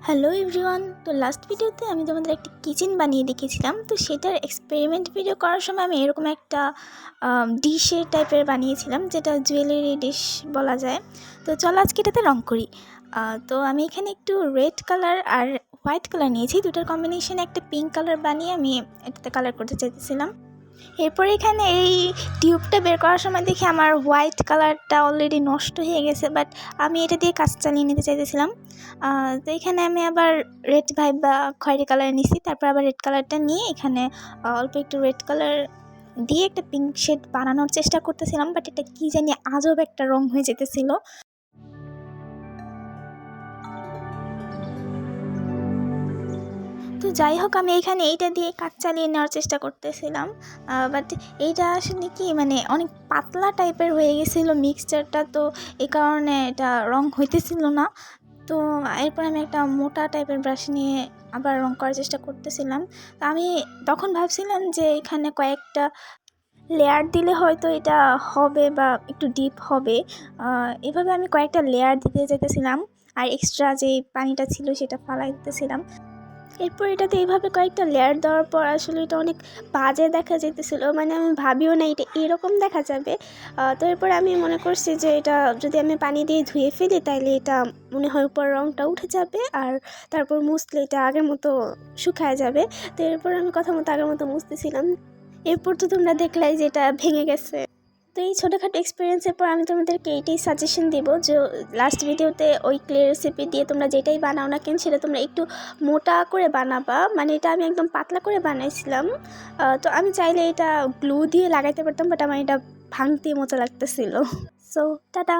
Hello everyone. তো last ভিডিওতে আমি তোমাদের একটা কিচেন বানিয়ে দেখিয়েছিলাম। তো সেটার এক্সপেরিমেন্ট ভিডিও করার সময় আমি এরকম একটা ডিশের টাইপের বানিয়েছিলাম, যেটা জুয়েলারি ডিশ বলা যায়। তো চলো আজকে এটাতে রং করি। তো আমি এখানে একটু রেড কালার আর হোয়াইট কালার নিয়েছি, দুটার কম্বিনেশনে একটা পিঙ্ক কালার বানিয়ে আমি এটাতে কালার করতে চাইতেছিলাম। এরপর এখানে এই টিউবটা বের করার সময় দেখি আমার হোয়াইট কালারটা অলরেডি নষ্ট হয়ে গেছে, বাট আমি এটা দিয়ে কাজ চালিয়ে নিতে চাইতেছিলাম। তো এখানে আমি আবার রেড ভাইব বা খয়েরি কালার নিছি, তারপর আবার রেড কালারটা নিয়ে এখানে অল্প একটু রেড কালার দিয়ে একটা পিঙ্ক শেড বানানোর চেষ্টা করতেছিলাম, বাট এটা কী জানি আজব একটা রং হয়ে যেতেছিল। তো যাই হোক, আমি এখানে এইটা দিয়ে কাজ চালিয়ে নেওয়ার চেষ্টা করতেছিলাম, বাট এইটা আসলে কি মানে অনেক পাতলা টাইপের হয়ে গেছিলো মিক্সচারটা, তো এই কারণে এটা রং হইতেছিল না। তো এরপর আমি একটা মোটা টাইপের ব্রাশ নিয়ে আবার রং করার চেষ্টা করতেছিলাম। তো আমি তখন ভাবছিলাম যে এখানে কয়েকটা লেয়ার দিলে হয়তো এটা হবে বা একটু ডিপ হবে। এভাবে আমি কয়েকটা লেয়ার দিতে যেতেছিলাম, আর এক্সট্রা যে পানিটা ছিল সেটা ফালাই দিতেছিলাম। এরপর এটাতে এইভাবে কয়েকটা লেয়ার দেওয়ার পর আসলে এটা অনেক বাজে দেখা যেতেছিলো, মানে আমি ভাবিও না এটা এরকম দেখা যাবে। তো এরপর আমি মনে করছি যে এটা যদি আমি পানি দিয়ে ধুয়ে ফেলি তাহলে এটা মনে হয় উপর রঙটা উঠে যাবে, আর তারপর মুছলে এটা আগের মতো শুকায় যাবে। তো এরপর আমি কথা মতো আগের মতো মুছতেছিলাম। এরপর তো তোমরা দেখলাই যে এটা ভেঙে গেছে। তো এই ছোটোখাটো এক্সপিরিয়েন্সের পর আমি তোমাদেরকে এইটাই সাজেশন দিব যে লাস্ট ভিডিওতে ওই ক্লে রেসিপি দিয়ে তোমরা যেটাই বানাও না কেন সেটা তোমরা একটু মোটা করে বানাবা, মানে এটা আমি একদম পাতলা করে বানাইছিলাম। তো আমি চাইলে এটা গ্লু দিয়ে লাগাইতে পারতাম, বাট আমার এটা ভাঙতে মজা লাগতেছিল। So tata.